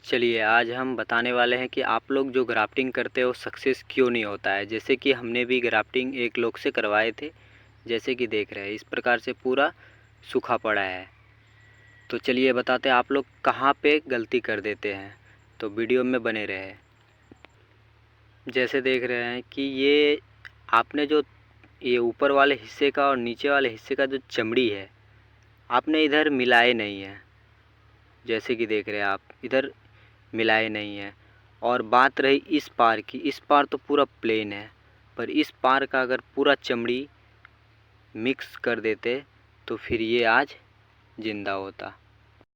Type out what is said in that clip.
चलिए आज हम बताने वाले हैं कि आप लोग जो ग्राफ्टिंग करते हो सक्सेस क्यों नहीं होता है। जैसे कि हमने भी ग्राफ्टिंग एक लोग से करवाए थे, जैसे कि देख रहे हैं इस प्रकार से पूरा सूखा पड़ा है। तो चलिए बताते हैं आप लोग कहाँ पे गलती कर देते हैं, तो वीडियो में बने रहे। जैसे देख रहे हैं कि ये आपने जो ये ऊपर वाले हिस्से का और नीचे वाले हिस्से का जो चमड़ी है आपने इधर मिलाए नहीं है। जैसे कि देख रहे हैं आप इधर मिलाए नहीं है। और बात रही इस पार की, इस पार तो पूरा प्लेन है, पर इस पार का अगर पूरा चमड़ी मिक्स कर देते तो फिर ये आज ज़िंदा होता।